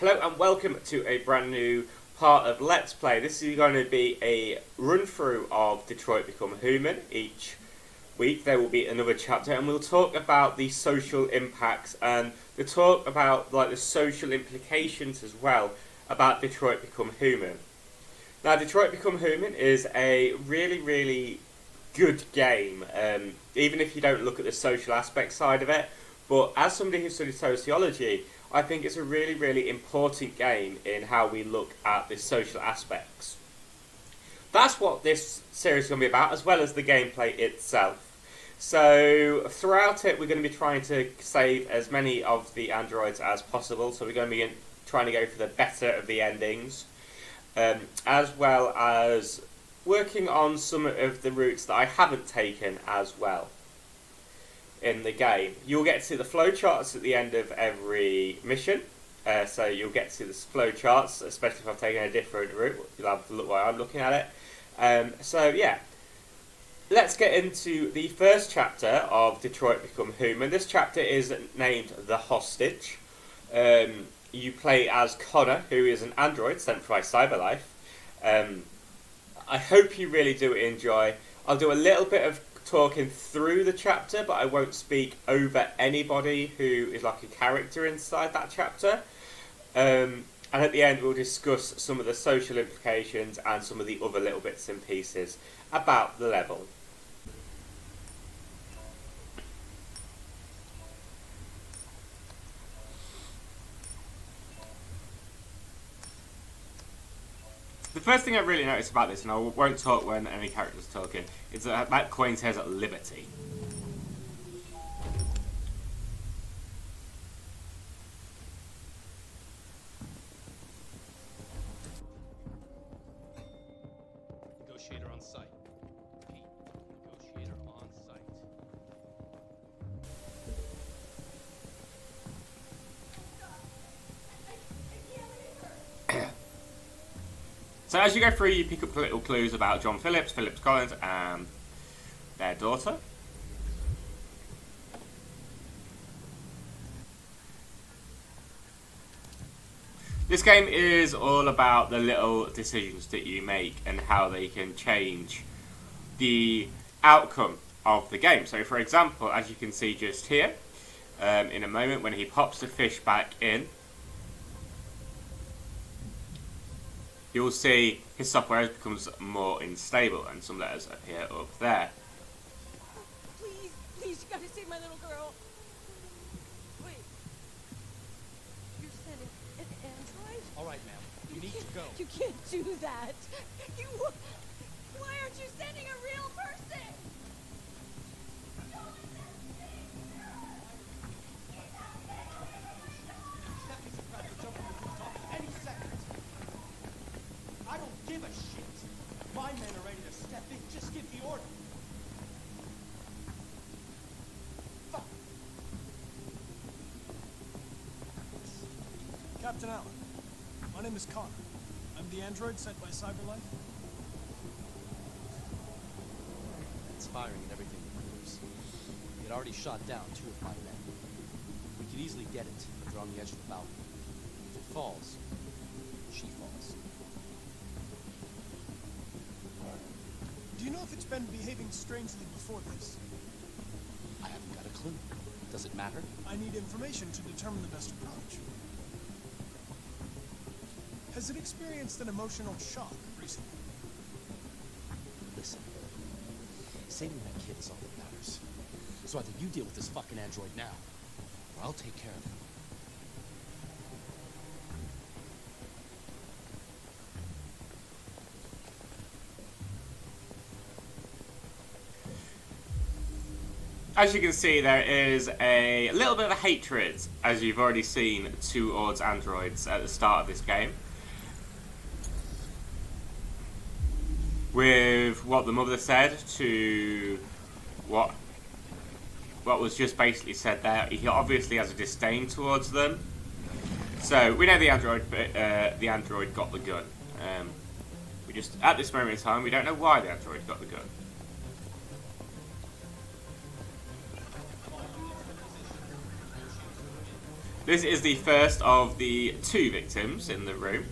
Hello and welcome to a brand new part of Let's Play. This is going to be a run through of Detroit Become Human. Each week there will be another chapter and we'll talk about the social impacts and we'll talk about the social implications as well about Detroit Become Human. Now Detroit Become Human is a really good game, even if you don't look at the social aspect side of it, but as somebody who studied sociology, I think it's a really important game in how we look at the social aspects. That's what this series is going to be about, as well as the gameplay itself. So throughout it, we're going to be trying to save as many of the androids as possible. So we're going to be trying to go for the better of the endings, as well as working on some of the routes that I haven't taken as well in the game. You'll get to see the flowcharts at the end of every mission, so you'll get to see the flowcharts, especially if I've taken a different route. You'll have to look while I'm looking at it. So yeah, let's get into the first chapter of Detroit Become Human. This chapter is named The Hostage. You play as Connor, who is an android sent by CyberLife. I hope you really do enjoy. I'll do a little bit of talking through the chapter, but I won't speak over anybody who is like a character inside that chapter. And at the end we'll discuss some of the social implications and some of the other little bits and pieces about the level. The first thing I really noticed about this, and I won't talk when any character's talking, is that coin says Liberty. Negotiator on site. Pete, negotiator on site. So as you go through, you pick up little clues about John Phillips, Phillips Collins, and their daughter. This game is all about the little decisions that you make and how they can change the outcome of the game. So for example, as you can see just here, in a moment when he pops the fish back in, you'll see his software becomes more unstable and some letters appear up there. Please, you gotta save my little girl. Wait. You're sending an android? All right, ma'am. You need to go. You can't do that. Why aren't you sending a real person? That piece of crap will jump from the rooftop any second. I don't give a shit. My men are ready to step in. Just give the order. Fuck. Captain Allen, my name is Connor. I'm the android sent by CyberLife. It's firing at everything that moves. It had already shot down 2 of my men. We could easily get it, but they're on the edge of the balcony. If it falls, she falls. Do you know if it's been behaving strangely before this? I haven't got a clue. Does it matter? I need information to determine the best approach. Has it experienced an emotional shock recently? Listen. Saving that kid is all that matters. So either you deal with this fucking android now, or I'll take care of him. As you can see, there is a little bit of a hatred, as you've already seen, towards androids at the start of this game. With what the mother said to what was just basically said there, he obviously has a disdain towards them. So we know the android got the gun. We just, at this moment in time, we don't know why the android got the gun. This is the first of the 2 victims in the room.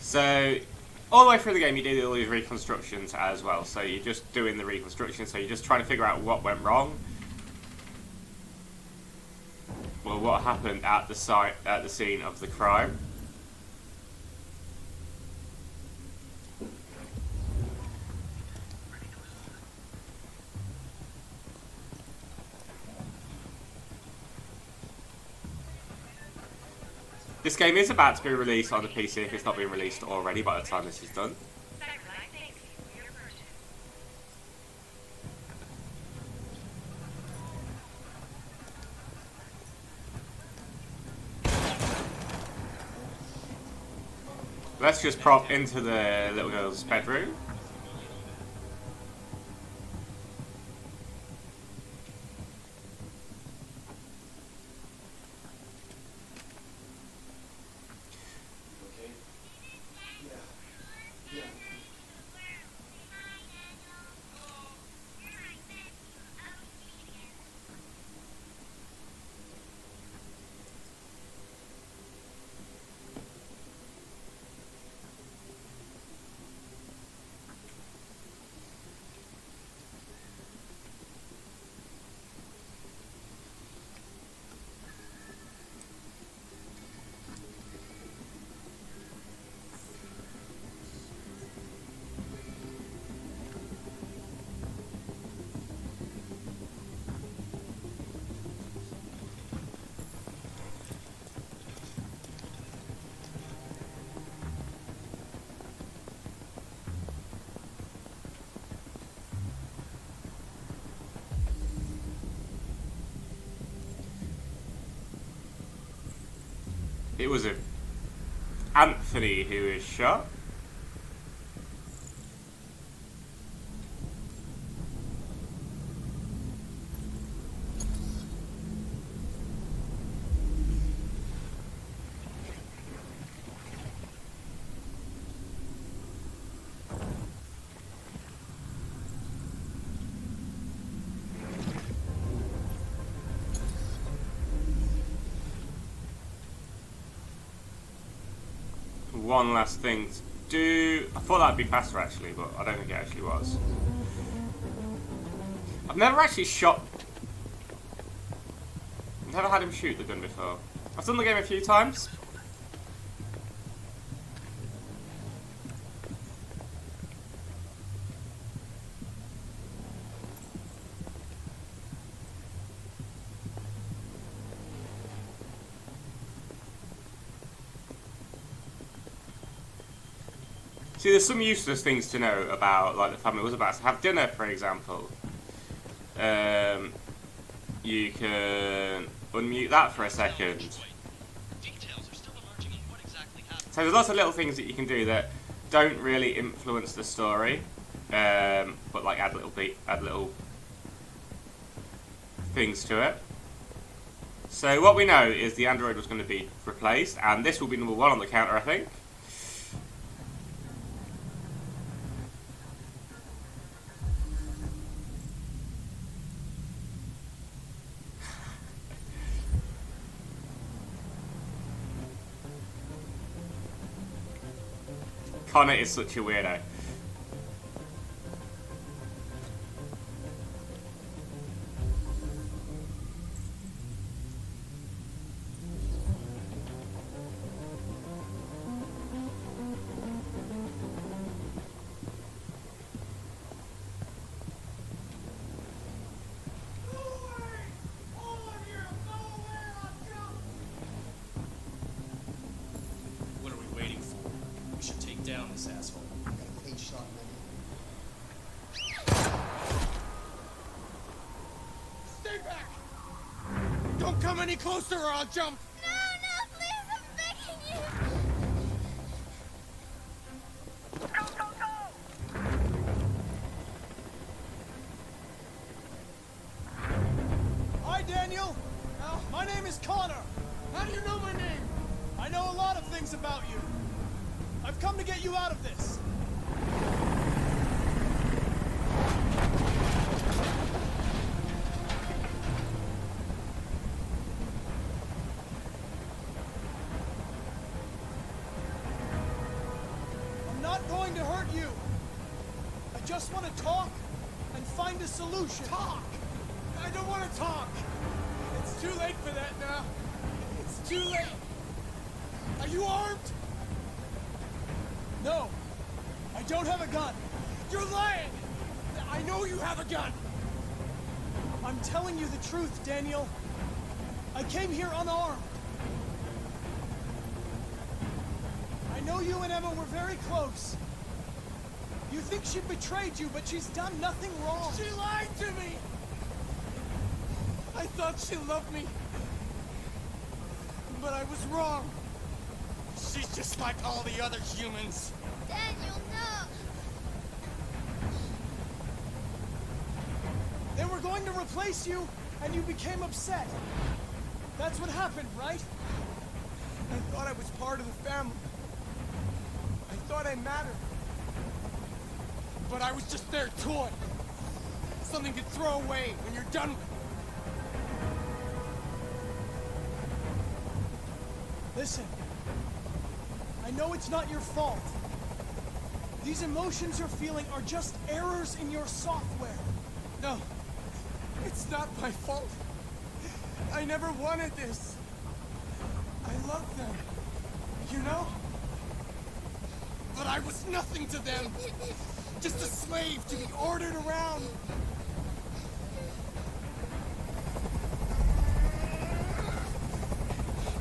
So, all the way through the game you do all these reconstructions as well. So you're just doing the reconstruction, so you're just trying to figure out what went wrong. Or what happened at the site, at the scene of the crime. This game is about to be released on the PC if it's not been released already by the time this is done. Let's just prop into the little girl's bedroom. It was Anthony who was shot. One last thing to do. I thought that'd be faster actually, but I don't think it actually was. I've never actually shot. I've never had him shoot the gun before. I've done the game a few times. See, there's some useless things to know about, like the family was about to have dinner, for example. You can unmute that for a second. So there's lots of little things that you can do that don't really influence the story, but like add little things to it. So what we know is the android was going to be replaced, and this will be number 1 on the counter, I think. Connor is such a weirdo. What are we waiting for? We should take down this asshole. I got a clean shot, man. Stay back! Don't come any closer or I'll jump! No, please, I'm begging you. Go, go, go! this about you. I've come to get you out of this. I'm not going to hurt you. I just want to talk and find a solution. Talk! I don't want to talk! It's too late for that now. It's too late. Are you armed? No, I don't have a gun. You're lying! I know you have a gun! I'm telling you the truth, Daniel. I came here unarmed. I know you and Emma were very close. You think she betrayed you, but she's done nothing wrong. She lied to me! I thought she loved me. But I was wrong. She's just like all the other humans. Daniel, no! They were going to replace you, and you became upset. That's what happened, right? I thought I was part of the family. I thought I mattered. But I was just their toy. Something to throw away when you're done with it. Listen, I know it's not your fault. These emotions you're feeling are just errors in your software. No, it's not my fault. I never wanted this. I love them, you know? But I was nothing to them. Just a slave to be ordered around.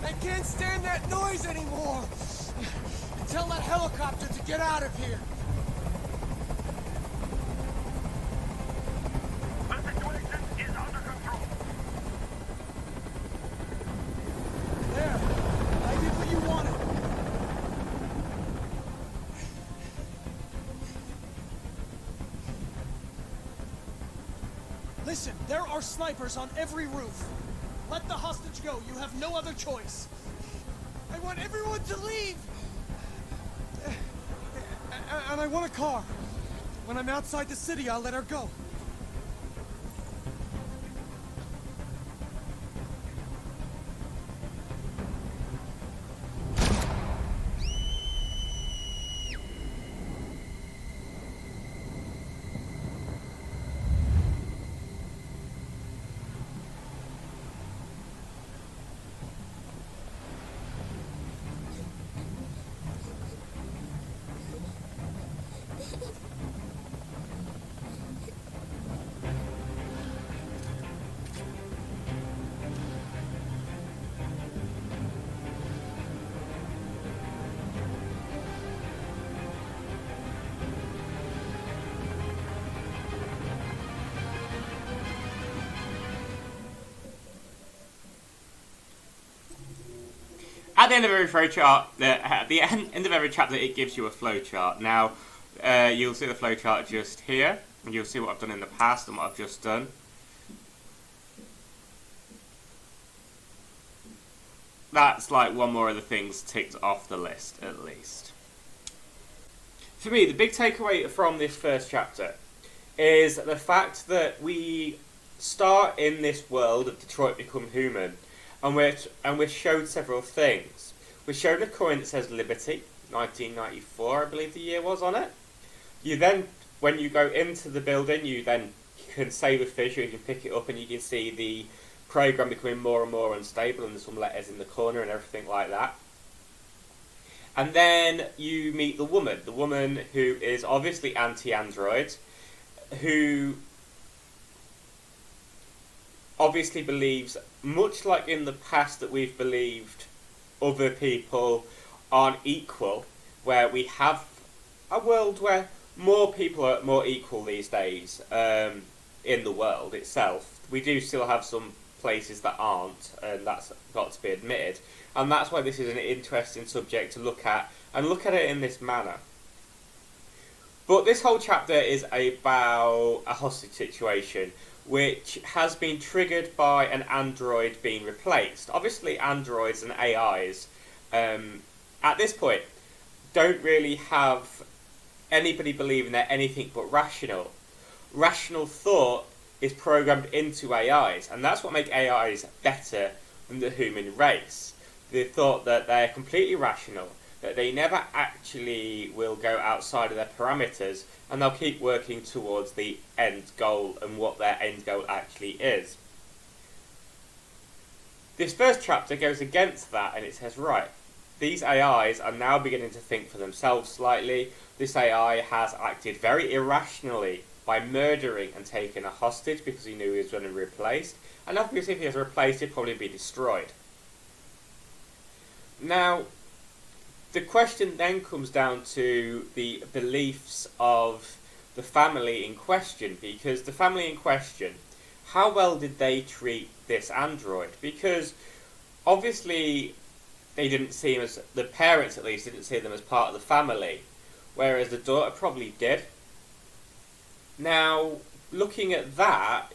I can't stand that noise anymore. Tell that helicopter to get out of here. The situation is under control. There, I did what you wanted. Listen, there are snipers on every roof. Let the hostage go. You have no other choice. I want everyone to leave! And I want a car. When I'm outside the city, I'll let her go. At the end of every flow chart, at the end of every chapter, it gives you a flow chart. Now, you'll see the flow chart just here. And you'll see what I've done in the past and what I've just done. That's like one more of the things ticked off the list, at least. For me, the big takeaway from this first chapter is the fact that we start in this world of Detroit Become Human, and we're showed several things. We're shown a coin that says Liberty, 1994, I believe the year was on it. You then, when you go into the building, you can save a fissure, you can pick it up, and you can see the program becoming more and more unstable, and there's some letters in the corner and everything like that. And then you meet the woman who is obviously anti-android, who obviously believes, much like in the past that we've believed other people aren't equal, where we have a world where more people are more equal these days in the world itself. We do still have some places that aren't, and that's got to be admitted. And that's why this is an interesting subject to look at, and look at it in this manner. But this whole chapter is about a hostage situation, which has been triggered by an android being replaced. Obviously, androids and AIs at this point, don't really have anybody believing they're anything but rational. Rational thought is programmed into AIs, and that's what makes AIs better than the human race. The thought that they're completely rational, that they never actually will go outside of their parameters, and they'll keep working towards the end goal and what their end goal actually is. This first chapter goes against that, and it says, right, these AIs are now beginning to think for themselves slightly. This AI has acted very irrationally by murdering and taking a hostage because he knew he was going to be replaced. And obviously if he was replaced, he'd probably be destroyed. Now, the question then comes down to the beliefs of the family in question, because the family in question, how well did they treat this android? Because obviously they didn't see him as, the parents at least didn't see them as part of the family, whereas the daughter probably did. Now, looking at that,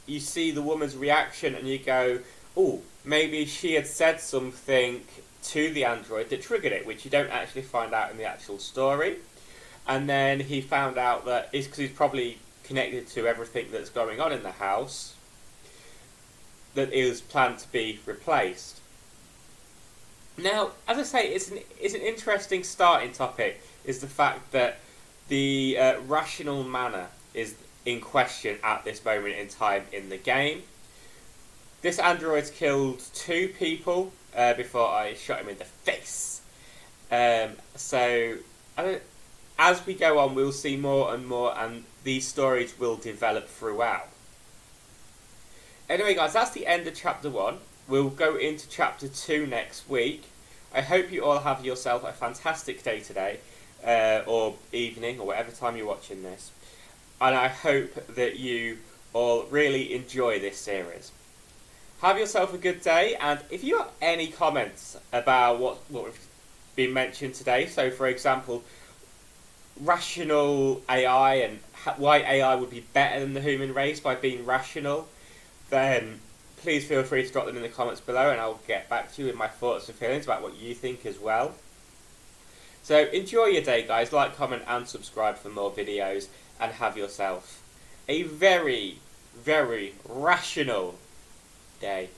you see the woman's reaction and you go, oh, maybe she had said something to the android that triggered it, which you don't actually find out in the actual story. And then he found out that it's because he's probably connected to everything that's going on in the house, that it was planned to be replaced. Now, as I say, it's an interesting starting topic, is the fact that the rational manner is in question at this moment in time in the game. This android's killed 2 people before I shot him in the face. So, as we go on, we'll see more and more, and these stories will develop throughout. Anyway, guys, that's the end of Chapter 1. We'll go into Chapter 2 next week. I hope you all have yourself a fantastic day today, or evening, or whatever time you're watching this. And I hope that you all really enjoy this series. Have yourself a good day, and if you have any comments about what we've been mentioned today, so for example, rational AI and why AI would be better than the human race by being rational, then please feel free to drop them in the comments below and I'll get back to you with my thoughts and feelings about what you think as well. So enjoy your day, guys. Like, comment and subscribe for more videos, and have yourself a very, very rational day.